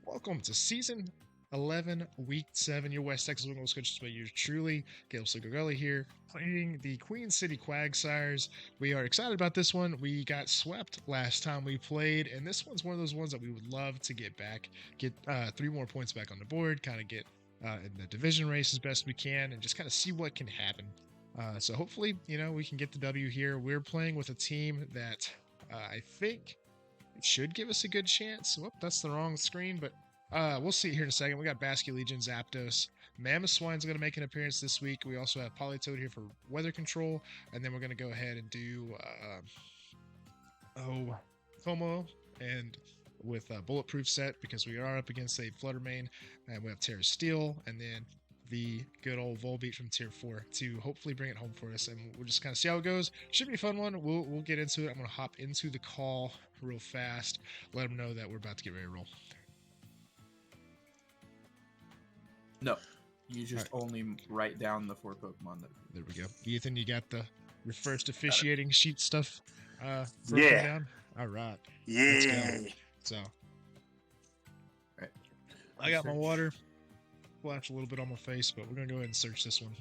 Welcome to Season 11, Week 7. Your West Texas Wingulls coaches by yours truly, Gail Sigurgully here, playing the Queen City Quagsires. We are excited about this one. We got swept last time we played, and this one's one of those ones that we would love to get back, get 3 more points back on the board, kind of get in the division race as best we can, and just kind of see what can happen. So hopefully, we can get the W here. We're playing with a team that I think it should give us a good chance. Whoop, that's the wrong screen, but we'll see here in a second. We got Basculegion, Zapdos. Mammoth Swine's going to make an appearance this week. We also have Politoed here for weather control. And then we're going to go ahead and do Como and with a bulletproof set because we are up against a Fluttermane. And we have Terra Steel. And then the good old Volbeat from Tier 4 to hopefully bring it home for us, and we'll just kind of see how it goes. Should be a fun one. We'll get into it. I'm going to hop into the call real fast, let them know that we're about to get ready to roll. No, you just only write down the 4 Pokemon. There we go. Ethan, you got your first officiating sheet stuff down? All right. Yeah. Let's go. So, Right. I got my water. Splash a little bit on my face, but we're gonna go ahead and search this one,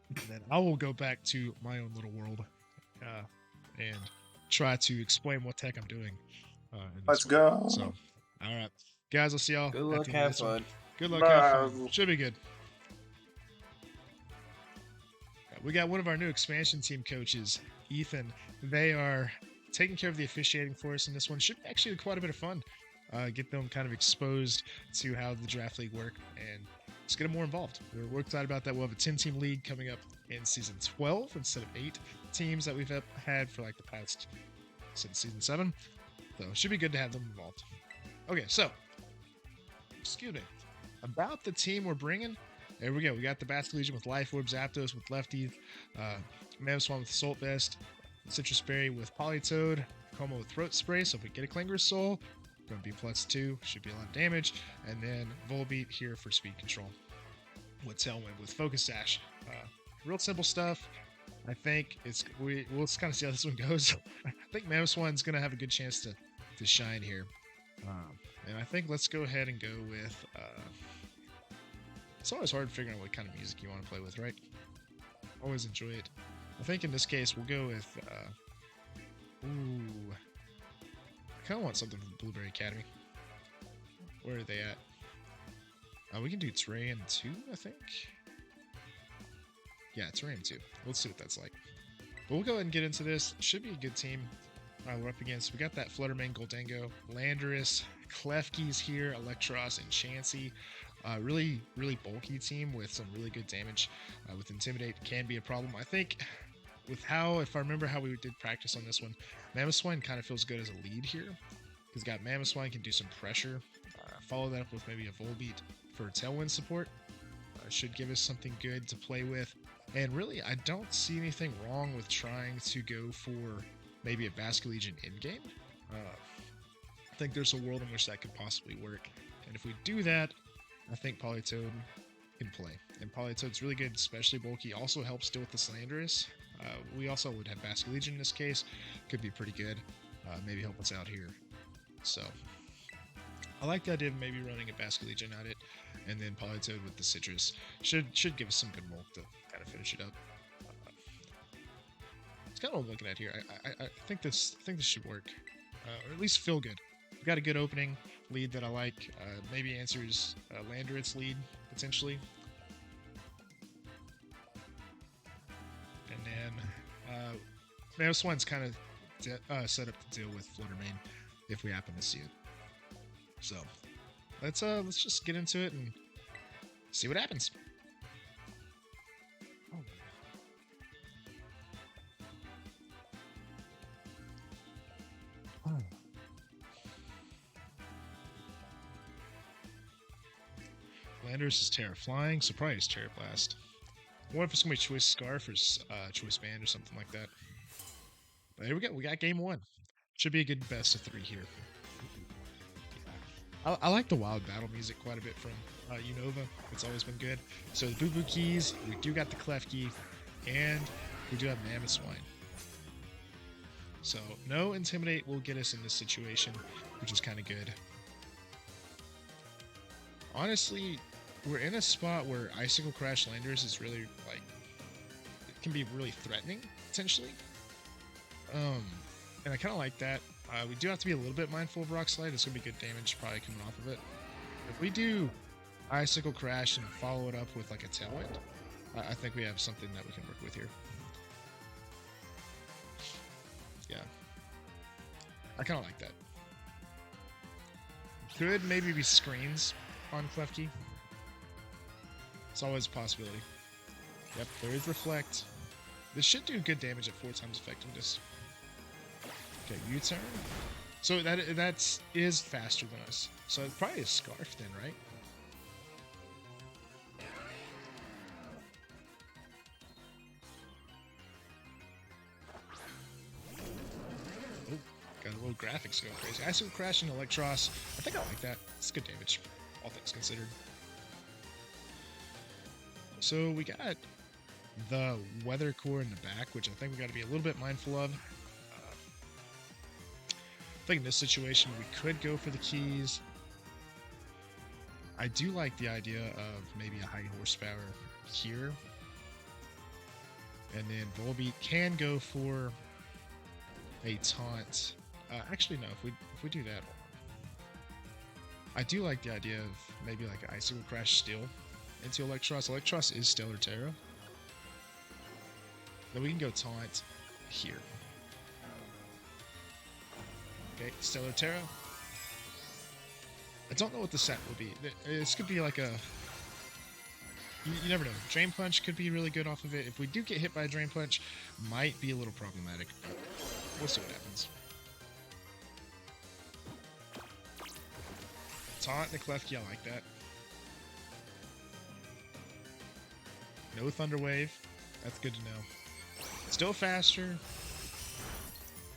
and then I will go back to my own little world and try to explain what the heck I'm doing. Let's go. So, all right, guys, I'll see y'all. Good luck, have fun. Good luck, have fun. Should be good. We got one of our new expansion team coaches, Ethan. They are taking care of the officiating for us in this one. Should be actually quite a bit of fun. Get them kind of exposed to how the draft league work and just get them more involved. We're excited about that. We'll have a 10-team league coming up in season 12 instead of 8 teams that we've had for like the past since season 7. So it should be good to have them involved. Okay, so excuse me. About the team we're bringing, there we go. We got the Basculegion with Life Orb, Zapdos with Lefty, Mammoth Swan with Assault Vest, Citrus Berry with Politoed, Como with Throat Spray. So if we get a Clinger's Soul, going to be +2, should be a lot of damage, and then Volbeat here for speed control with Tailwind with Focus Sash. Real simple stuff. I think we'll kind of see how this one goes. I think Mammoth Swine's going to have a good chance to shine here, and I think let's go ahead and go with. It's always hard figuring out what kind of music you want to play with, right? Always enjoy it. I think in this case we'll go with. I kind of want something from Blueberry Academy. Where are they at? We can do Terrain 2, I think. Yeah, Terrain 2. Let's see what that's like. But we'll go ahead and get into this. Should be a good team we're up against. We got that Fluttermane, Goldango, Landorus, Klefki's here, Electros, and Chansey. Really, really bulky team with some really good damage. With Intimidate can be a problem. I think with if I remember how we did practice on this one, Mammoth Swine kind of feels good as a lead here. He's got Mammoth Swine can do some pressure. Follow that up with maybe a Volbeat for Tailwind support. Should give us something good to play with. And really, I don't see anything wrong with trying to go for maybe a Basculegion in-game. I think there's a world in which that could possibly work. And if we do that, I think Politoed can play. And Politoed's really good, especially bulky. Also helps deal with the Slandorus. We also would have Basculegion in this case. Could be pretty good. Maybe help us out here. So I like the idea of maybe running a Basculegion at it, and then Politoed with the Citrus should give us some good bulk to kind of finish it up. It's kind of what I'm looking at here. I think this should work, or at least feel good. We've got a good opening lead that I like. Maybe answers Landorus lead potentially. And then Mammoth Swine's kind of set up to deal with Fluttermane if we happen to see it. So let's just get into it and see what happens. Landorus is Terra Flying, so probably it's Terra Blast. I wonder if it's going to be Choice Scarf or Choice Band or something like that. But here we go. We got game 1. Should be a good best of 3 here. I like the wild battle music quite a bit from Unova. It's always been good. So the Boo Boo Keys, we do got the Klefki, and we do have Mammoth Swine. So no Intimidate will get us in this situation, which is kind of good. honestly, we're in a spot where Icicle Crash Landers is really, like, it can be really threatening, potentially. And I kind of like that. We do have to be a little bit mindful of Rock Slide. There's going to be good damage probably coming off of it. If we do Icicle Crash and follow it up with like a Tailwind, I think we have something that we can work with here. Yeah. I kind of like that. Could maybe be screens on Klefki. It's always a possibility. Yep, there is Reflect. This should do good damage at 4 times effectiveness. Okay, U-turn. So that is faster than us. So it's probably a Scarf then, right? Oh, got a little graphics going crazy. Icicle Crash and Electros. I think I like that. It's good damage, all things considered. So we got the Weather Core in the back, which I think we got to be a little bit mindful of. I think in this situation we could go for the keys. I do like the idea of maybe a high horsepower here. And then Volbeat can go for a taunt. Actually, no, if we do that, I do like the idea of maybe like an Icicle Crash Steel into Electros. Electros is Stellar Terra. Then we can go taunt here. Okay, Stellar Terra. I don't know what the set will be. This could be like a... You never know. Drain Punch could be really good off of it. If we do get hit by a Drain Punch, might be a little problematic. We'll see what happens. Taunt the Klefki, I like that. No Thunder Wave. That's good to know. Still faster.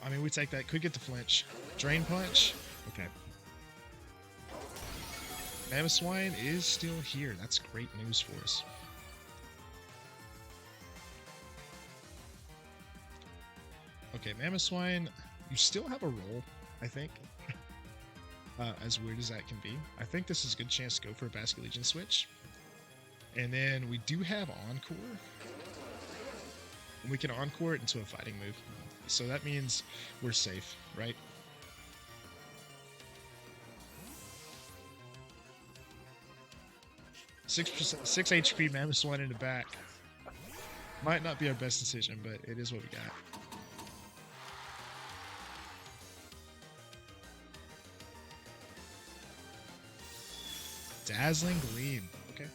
I mean, we take that. Could get the flinch. Drain Punch. Okay. Mamoswine is still here. That's great news for us. Okay, Mamoswine, you still have a roll, I think. As weird as that can be. I think this is a good chance to go for a Basculegion switch. And then we do have Encore. And we can Encore it into a fighting move. So that means we're safe, right? Six HP Mamoswine in the back. Might not be our best decision, but it is what we got. Dazzling Gleam. Okay.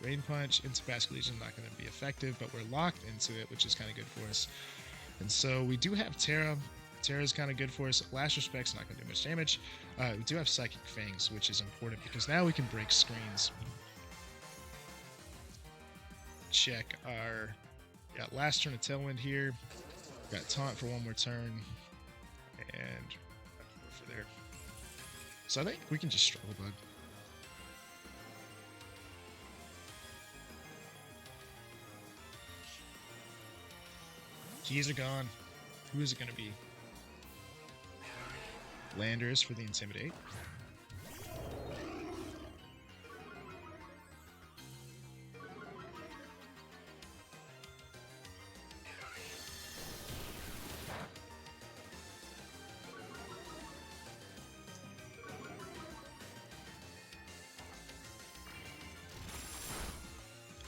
Rain Punch into Basculegion not going to be effective, but we're locked into it, which is kind of good for us. And so we do have Terra. Terra's kind of good for us. Last Respect's not going to do much damage. We do have Psychic Fangs, which is important because now we can break screens. Check our last turn of Tailwind here. Got Taunt for one more turn. And for there. So I think we can just struggle, bud. Keys are gone. Who is it going to be? Landers for the Intimidate.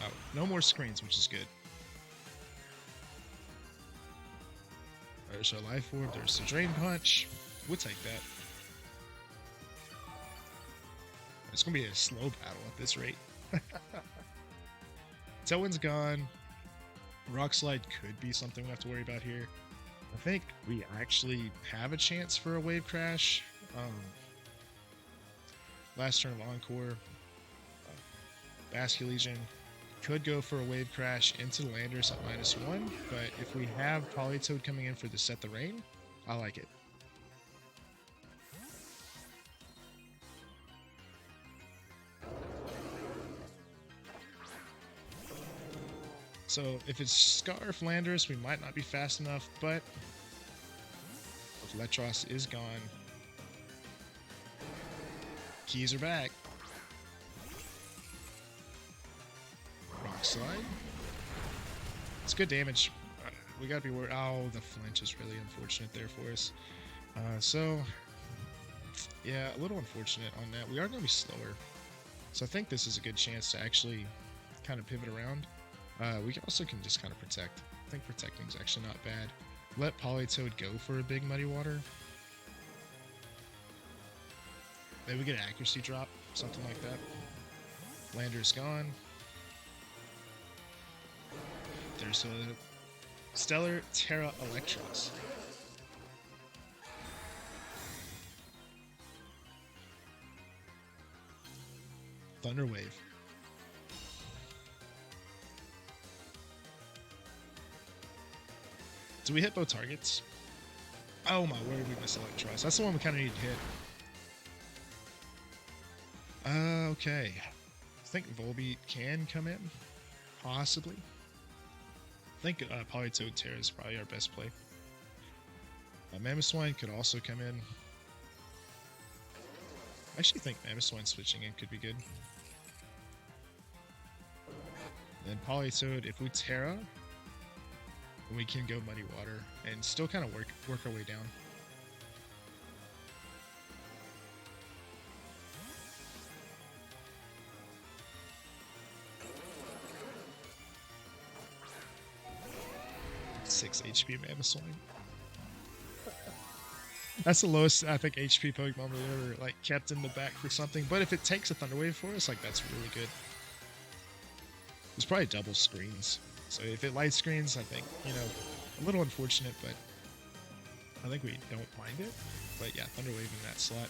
Oh, no more screens, which is good. There's our Life Orb, there's the Drain Punch. We'll take that. It's going to be a slow battle at this rate. Tailwind's gone. Rock Slide could be something we have to worry about here. I think we actually have a chance for a Wave Crash. Last turn of Encore. Basculegion could go for a Wave Crash into the Landers at -1, but if we have Politoed coming in for the Set the Rain, I like it. So if it's Scarf Landers, we might not be fast enough, but if Electros is gone, Keys are back. Rock slide. It's good damage. We gotta be worried. Oh, the flinch is really unfortunate there for us. So, yeah, a little unfortunate on that. We are gonna be slower. So I think this is a good chance to actually kind of pivot around. We also can just kind of protect. I think protecting is actually not bad. Let Politoed go for a big Muddy Water. Maybe we get an accuracy drop, something like that. Lander's gone. There's a Stellar Terra Electros. Thunder Wave. Do we hit both targets? Oh my word, we missed Electros. That's the one we kind of need to hit. Okay. I think Volbeat can come in. Possibly. I think Politoed Terra is probably our best play. Mamoswine could also come in. I actually think Mamoswine switching in could be good. Then Politoed, if we Terra, we can go Muddy Water and still kind of work our way down. Six HP Mamoswine. That's the lowest I think HP Pokemon we ever like kept in the back for something. But if it takes a Thunder Wave for us, like that's really good. There's probably double screens. So if it light screens, I think, you know, a little unfortunate, but I think we don't mind it. But yeah, Thunder Wave in that slot.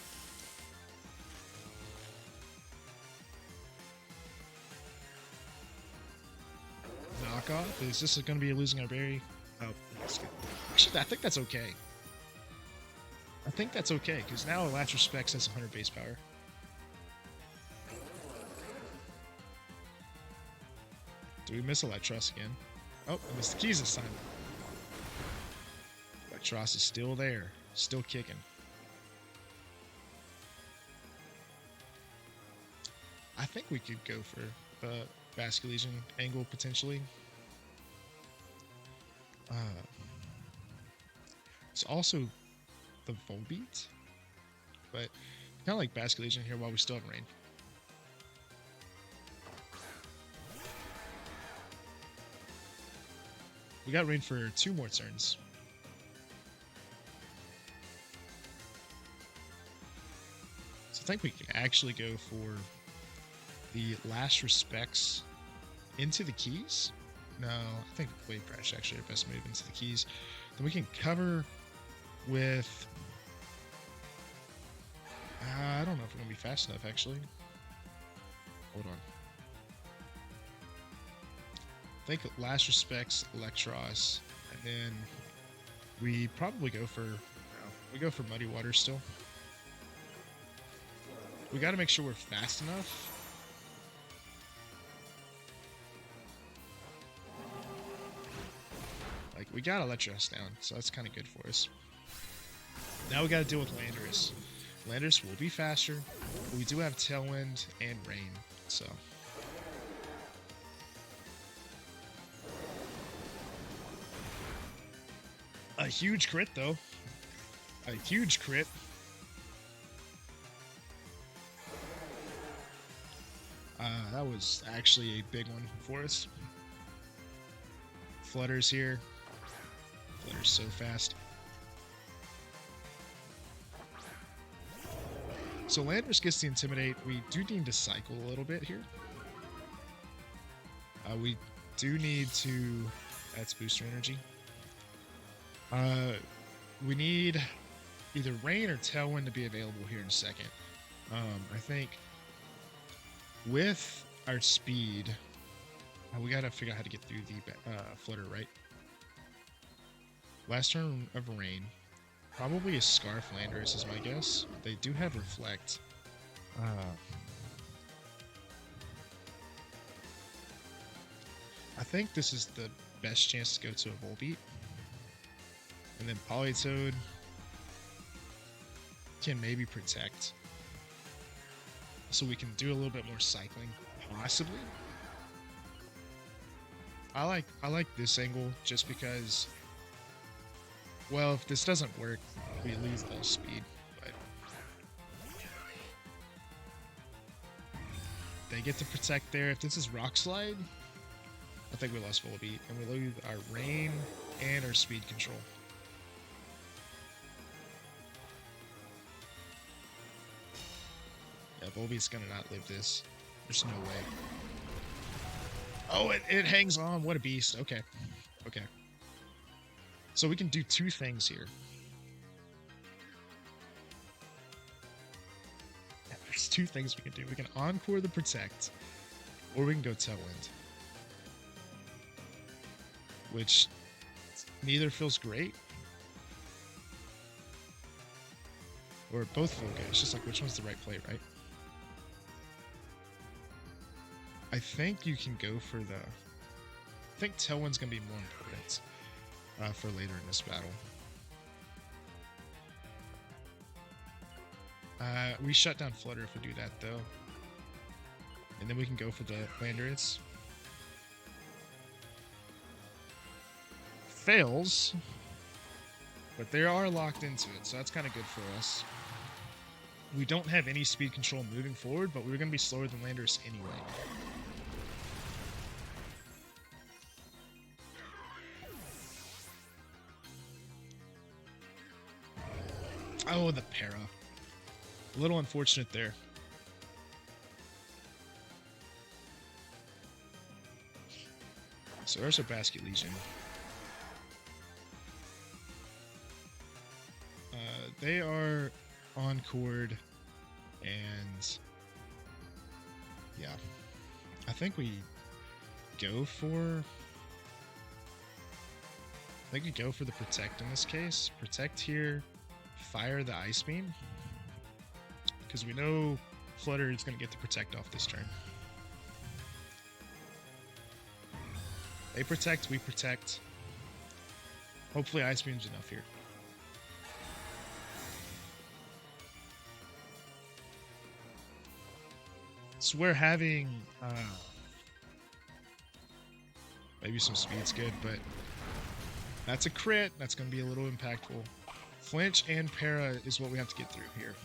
Knockoff? Is this going to be losing our berry? Oh, that's good. Actually, I think that's okay. I think that's okay, because now Latch Respects has 100 base power. Do we miss Electros again? Oh, I missed the keys this time. Electros is still there. Still kicking. I think we could go for the Basculegion angle, potentially. It's also the Volbeat, but kind of like Basculegion here while we still have rain. We got rain for 2 more turns. So I think we can actually go for the Last Respects into the keys. No, I think Wave Crash is actually our best move into the keys. Then we can cover with... I don't know if we're going to be fast enough, actually. Hold on. I think Last Respects, Electros, and then we probably go for... we go for Muddy Water still. We got to make sure we're fast enough. Like, we got Electros down, so that's kind of good for us. Now we got to deal with Landorus. Landorus will be faster, but we do have Tailwind and Rain, so... A huge crit, though. A huge crit. That was actually a big one for us. Flutter's here. Flutter's so fast. So Landorus gets the Intimidate. We do need to cycle a little bit here. We do need to... That's booster energy. We need either Rain or Tailwind to be available here in a second. I think with our speed, we gotta figure out how to get through the Flutter, right? Last turn of Rain. Probably a Scarf Landorus is my guess. They do have Reflect. I think this is the best chance to go to a Volbeat. And then Politoed can maybe protect. so we can do a little bit more cycling, possibly. I like this angle just because, well, if this doesn't work, we lose all speed. But they get to protect there. If this is Rock Slide, I think we lost full beat, and we lose our rain and our speed control. Yeah, Volbeat's gonna not live this. There's no way. Oh, it hangs on. What a beast. Okay. Okay. So we can do two things here. There's two things we can do. We can encore the protect, or we can go tailwind. Which neither feels great. Or both feel good. It's just like which one's the right play, right? I think you can go for the... I think tailwind's going to be more important for later in this battle. We shut down Flutter if we do that, though. And then we can go for the Landers. Fails. But they are locked into it, so that's kind of good for us. We don't have any speed control moving forward, but we're going to be slower than Landers anyway. Oh, the para. A little unfortunate there. So there's our Basculegion. They are encored, and yeah, I think we go for... I think we go for the protect in this case. Protect here, fire the Ice Beam, because we know Flutter is going to get the protect off this turn. They protect, we protect. Hopefully Ice Beam's enough here. So we're having maybe some speed's good, but that's a crit. That's going to be a little impactful. Flinch and para is what we have to get through here.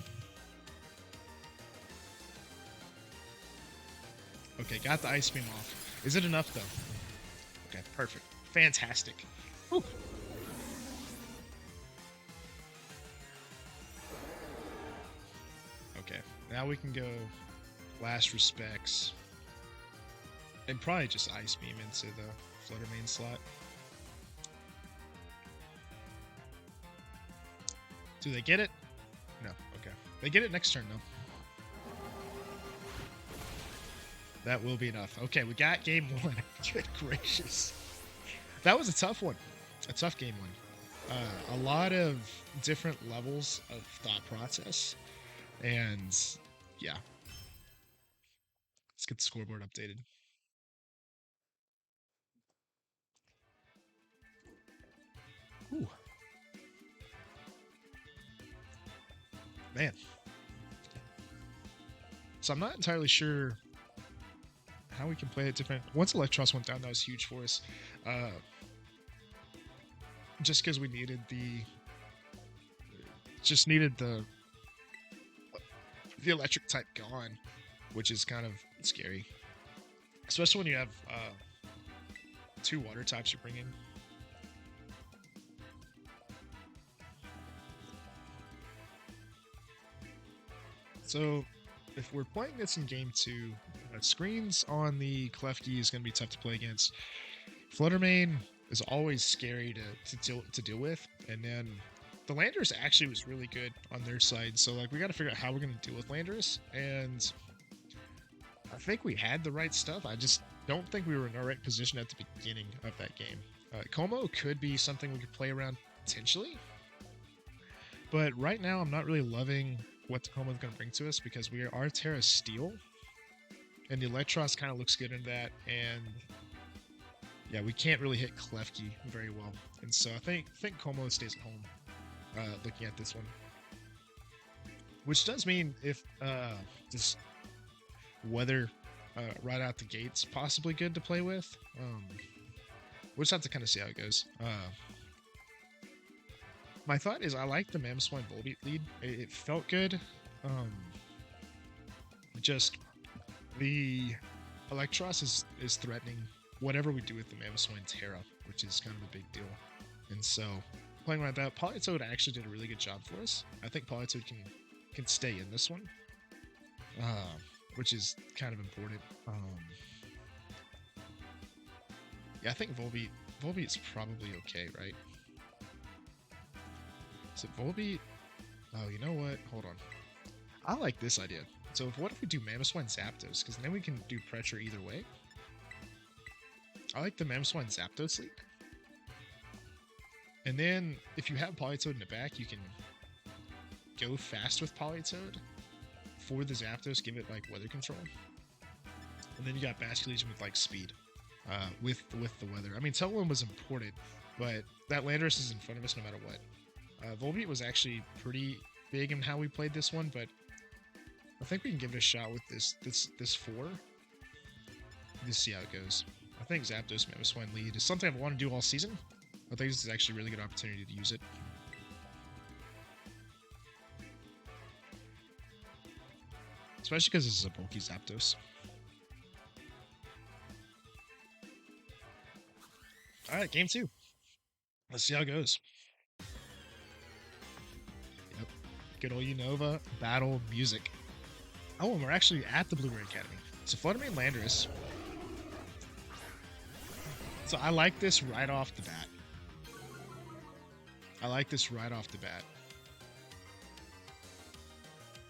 Okay, got the Ice Beam off. Is it enough, though? Okay, perfect. Fantastic. Whew. Okay, now we can go last respects. And probably just Ice Beam into the Flutter main slot. Do they get it? No, okay. They get it next turn, though. That will be enough. Okay, we got game one. Good gracious. That was a tough one. A tough game one. A lot of different levels of thought process. And, yeah. Let's get the scoreboard updated. Ooh. Man. So I'm not entirely sure how we can play it different. Once Electros went down, that was huge for us. Just because we needed the... Just needed the electric type gone, which is kind of scary. Especially when you have two water types you bring in. So, if we're playing this in game 2, screens on the Klefki is going to be tough to play against. Fluttermane is always scary to deal with, and then the Landorus actually was really good on their side, so like we got to figure out how we're going to deal with Landorus, and I think we had the right stuff. I just don't think we were in the right position at the beginning of that game. Como could be something we could play around potentially, but right now I'm not really loving what Tacoma is going to bring to us because we are Terra Steel, and the Electros kind of looks good in that, and yeah, we can't really hit Klefki very well, and so I think Como stays at home looking at this one, which does mean if weather right out the gate's possibly good to play with. We'll just have to kind of see how it goes. My thought is I like the Mamoswine Volbeat lead. It felt good. Just the Electros is threatening whatever we do with the Mamoswine Terra, which is kind of a big deal. And so playing like that, Politoed actually did a really good job for us. I think Politoed can stay in this one, which is kind of important. Yeah, I think Volbeat's probably okay, right? Is it Volbeat? Oh, you know what? Hold on. I like this idea. So what if we do Mamoswine Zapdos? Because then we can do pressure either way. I like the Mamoswine Zapdos lead. And then if you have Politoed in the back, you can go fast with Politoed for the Zapdos, give it like weather control. And then you got Basculegion with like speed with the weather. I mean, Tailwind was important, but that Landorus is in front of us no matter what. Volbeat was actually pretty big in how we played this one, but I think we can give it a shot with this 4. Just see how it goes. I think Zapdos Mamoswine lead is something I want to do all season. I think this is actually a really good opportunity to use it. Especially because this is a bulky Zapdos. Alright, game 2. Let's see how it goes. Yep. Good old Unova battle music. Oh, and we're actually at the Blue-Ray Academy. So Fluttermane Landorus. So I like this right off the bat.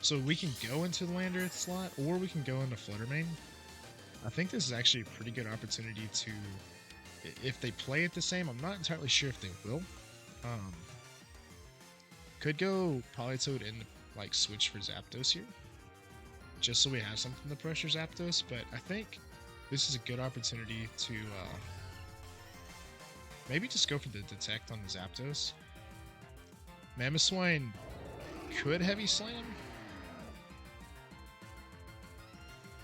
So we can go into the Landorus slot, or we can go into Fluttermane. I think this is actually a pretty good opportunity to, if they play it the same, I'm not entirely sure if they will. Could go Politoed and like switch for Zapdos here, just so we have something to pressure Zapdos, but I think this is a good opportunity to maybe just go for the Detect on the Zapdos. Mamoswine could Heavy Slam,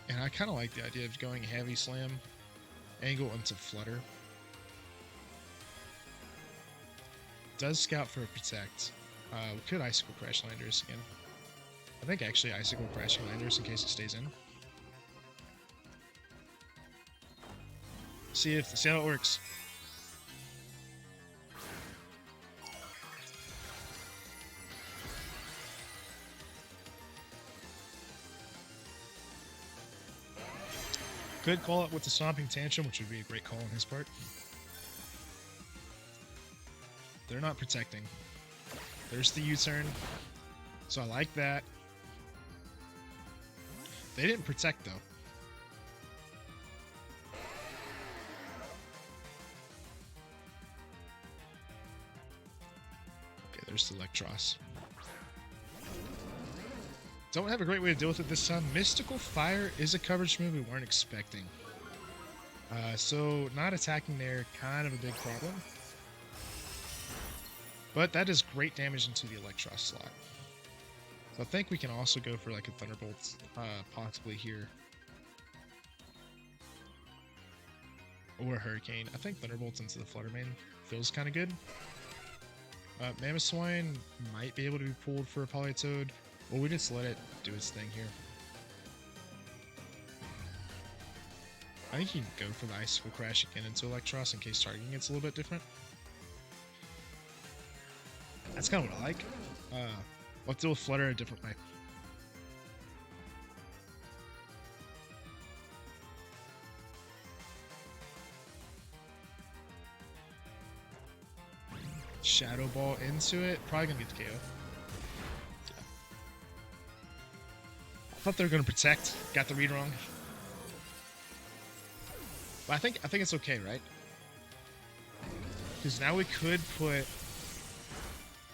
and I kind of like the idea of going Heavy Slam, angle into Flutter. Does scout for a Protect. We could Icicle Crash Landorus again. I think actually Icicle Crash Landorus in case it stays in. See how it works. Could call it with the Stomping Tantrum, which would be a great call on his part. They're not protecting. There's the U-turn. So I like that. They didn't protect though. Okay, there's the Electros. Don't have a great way to deal with it this time. Mystical Fire is a coverage move we weren't expecting. So not attacking there, kind of a big problem. But that is great damage into the Electros slot. So I think we can also go for like a Thunderbolt possibly here. Or a Hurricane. I think Thunderbolt into the Fluttermane feels kind of good. Mamoswine might be able to be pulled for a Politoed. Or we just let it do its thing here. I think you can go for the Icicle Crash again into Electros in case targeting gets a little bit different. That's kind of what I like. Let's deal with Flutter a different way. Shadow Ball into it. Probably gonna get the KO. I thought they were gonna protect. Got the read wrong. But I think it's okay, right? Because now we could put.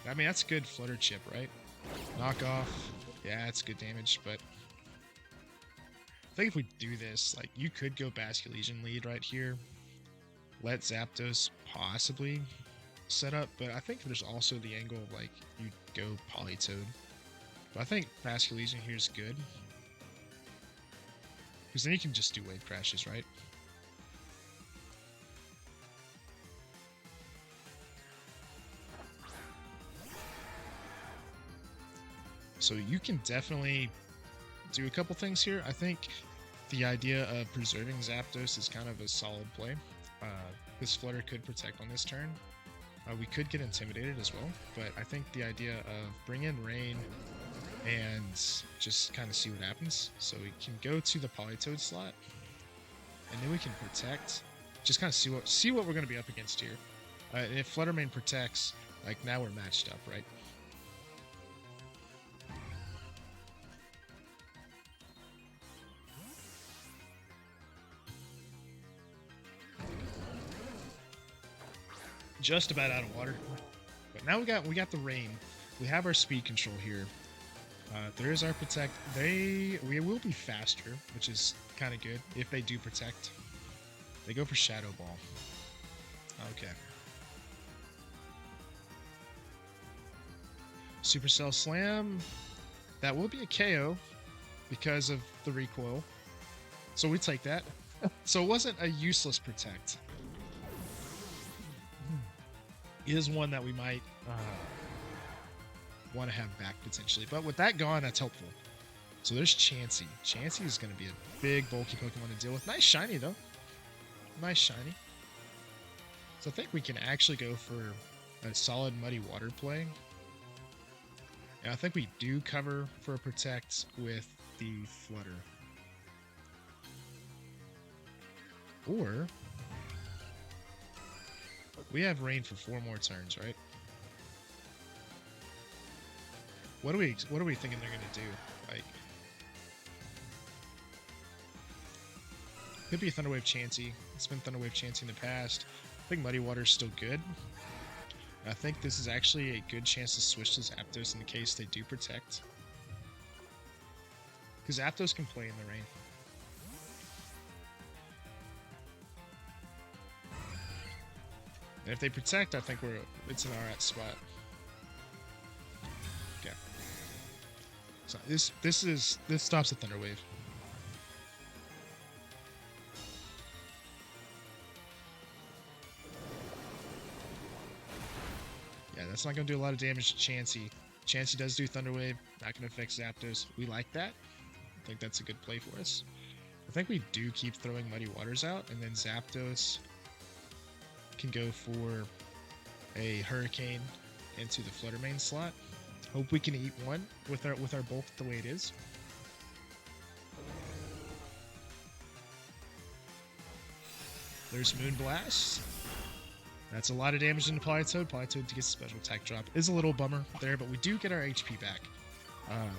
I mean, that's good Flutter Chip, right? Knock off. Yeah, it's good damage, but I think if we do this, like, you could go Basculegion lead right here. Let Zapdos possibly set up, but I think there's also the angle of, like, you go Politoed. But I think Basculegion here is good. Because then you can just do wave crashes, right? So you can definitely do a couple things here. I think the idea of preserving Zapdos is kind of a solid play. This Flutter could protect on this turn. We could get intimidated as well, but I think the idea of bring in Rain and just kind of see what happens. So we can go to the Politoed slot, and then we can protect. Just kind of see what we're going to be up against here. And if Flutter Mane protects, like now we're matched up, right? Just about out of water, but now we got the Rain. We have our speed control here. There is our protect. We will be faster, which is kind of good if they do protect. They go for Shadow Ball. Okay. Supercell Slam. That will be a KO because of the recoil. So we take that. So it wasn't a useless protect. Is one that we might want to have back potentially. But with that gone, that's helpful. So there's Chansey. Chansey is going to be a big, bulky Pokemon to deal with. Nice shiny, though. Nice shiny. So I think we can actually go for a solid Muddy Water play. And I think we do cover for a Protect with the Flutter. Or we have Rain for 4 more turns, right? What are we thinking they're gonna do? Like, could be Thunder Wave Chansey. It's been Thunder Wave Chansey in the past. I think Muddy Water's still good. I think this is actually a good chance to switch to Zapdos in the case they do protect. Because Zapdos can play in the rain. And if they protect, I think it's an alright spot. Okay. So this stops the Thunder Wave. Yeah, that's not gonna do a lot of damage to Chansey. Chansey does do Thunder Wave, not gonna affect Zapdos. We like that. I think that's a good play for us. I think we do keep throwing Muddy Waters out, and then Zapdos can go for a Hurricane into the Flutter Mane slot. Hope we can eat one with our bulk the way it is. There's Moonblast. That's a lot of damage into Politoed. Politoed to get special attack drop is a little bummer there, but we do get our HP back.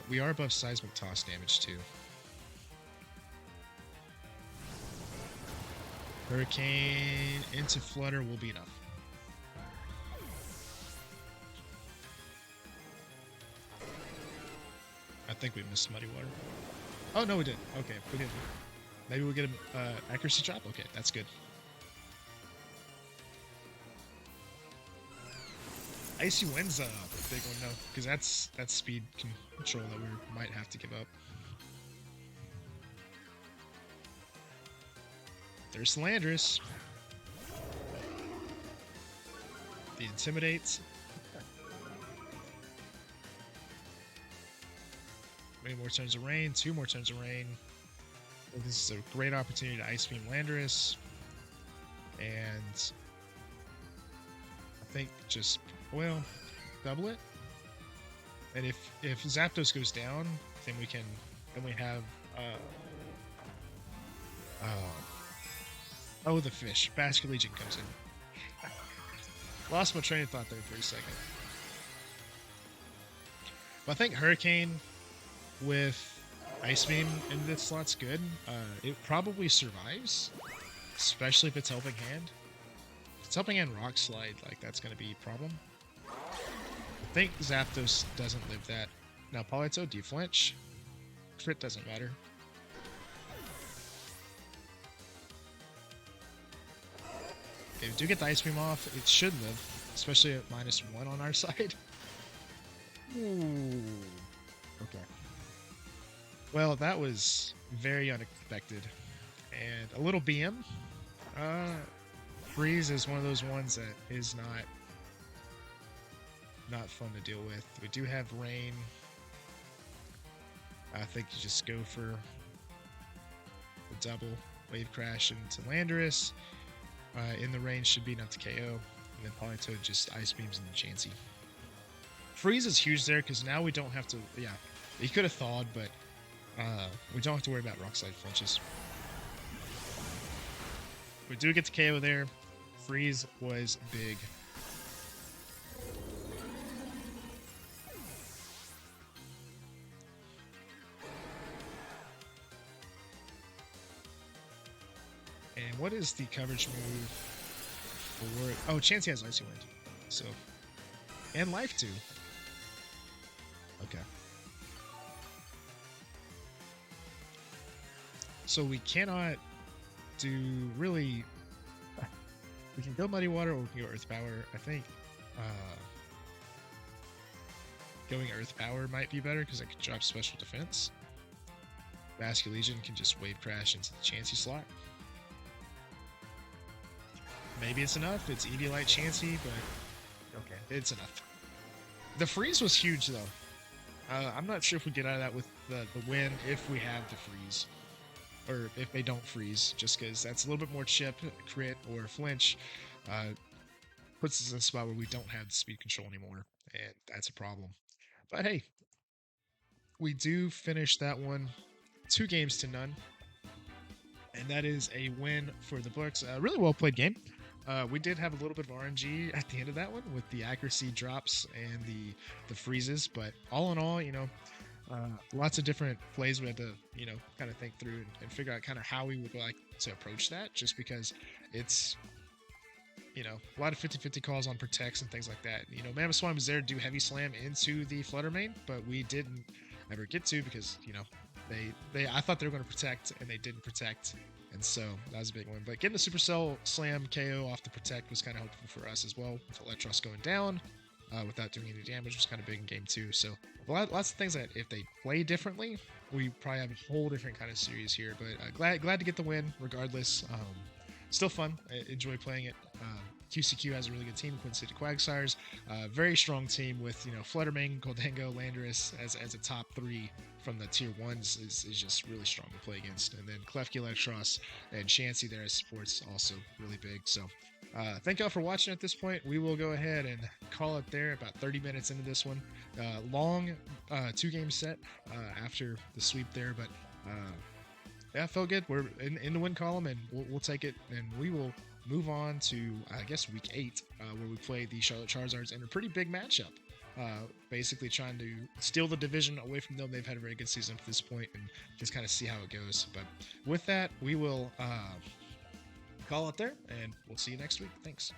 We are above Seismic Toss damage too. Hurricane into Flutter will be enough. I think we missed Muddy Water. Oh, no, we didn't. Okay, we didn't. Maybe we'll get an accuracy drop? Okay, that's good. Icy Wind's a big one, though, because that's speed control that we might have to give up. There's Landorus. The Intimidates. Many more turns of rain, 2 more turns of rain. This is a great opportunity to Ice Beam Landorus. And I think just, well, double it. And if Zapdos goes down, then we have oh, the fish. Basculegion comes in. Lost my train of thought there for a second. But I think Hurricane with Ice Beam in this slot's good. It probably survives, especially if it's Helping Hand. If it's Helping Hand Rock Slide, like that's going to be a problem. I think Zapdos doesn't live that. Now, Politoed, do you flinch? Crit doesn't matter. Okay, we do get the Ice Beam off. It should live, especially at -1 on our side. Ooh. Okay. Well, that was very unexpected. And a little BM. Freeze is one of those ones that is not fun to deal with. We do have rain. I think you just go for the double wave crash into Landorus. In the range should be enough to KO. And then Politoed just ice beams into Chansey. Freeze is huge there because now we don't have to. Yeah, he could have thawed, but we don't have to worry about rock slide flinches. We do get the KO there. Freeze was big. And what is the coverage move for... Oh, Chansey has Icy Wind. So... And Life too. Okay. So we cannot do really... We can go Muddy Water or we can go Earth Power. I think going Earth Power might be better because I could drop Special Defense. Basculegion can just Wave Crash into the Chansey slot. Maybe it's enough. It's Eviolite Chansey, but okay, it's enough. The freeze was huge though. I'm not sure if we get out of that with the win if we have the freeze. Or if they don't freeze, just because that's a little bit more chip, crit, or flinch. Puts us in a spot where we don't have the speed control anymore, and that's a problem. But hey, we do finish that one 2-0, and that is a win for the books. A really well played game. We did have a little bit of RNG at the end of that one with the accuracy drops and the freezes, but all in all, you know, lots of different plays we had to, you know, kind of think through and figure out kind of how we would like to approach that, just because it's, you know, a lot of 50-50 calls on protects and things like that. You know, Mammoth Swan was there to do heavy slam into the Flutter Mane, but we didn't ever get to because, you know, I thought they were going to protect and they didn't protect. And so that was a big one. But getting the Supercell Slam KO off the protect was kind of helpful for us as well, with Electros going down without doing any damage was kind of big in game 2. So lots of things that if they play differently, we probably have a whole different kind of series here. But glad to get the win regardless. Still fun. I enjoy playing it. QCQ has a really good team, Queen City Quagsires. Very strong team with, you know, Fluttermane, Goldango, Landorus as a top 3 from the tier 1s is just really strong to play against. And then Klefki, Electros, and Chansey there as supports also really big. So thank y'all for watching at this point. We will go ahead and call it there, about 30 minutes into this one. Long 2-game set after the sweep there, but yeah, felt good. We're in the win column, and we'll take it, and we will move on to, I guess, week 8, where we play the Charlotte Charizards in a pretty big matchup. Basically trying to steal the division away from them. They've had a very good season to this point, and just kind of see how it goes. But with that, we will call it there, and we'll see you next week. Thanks.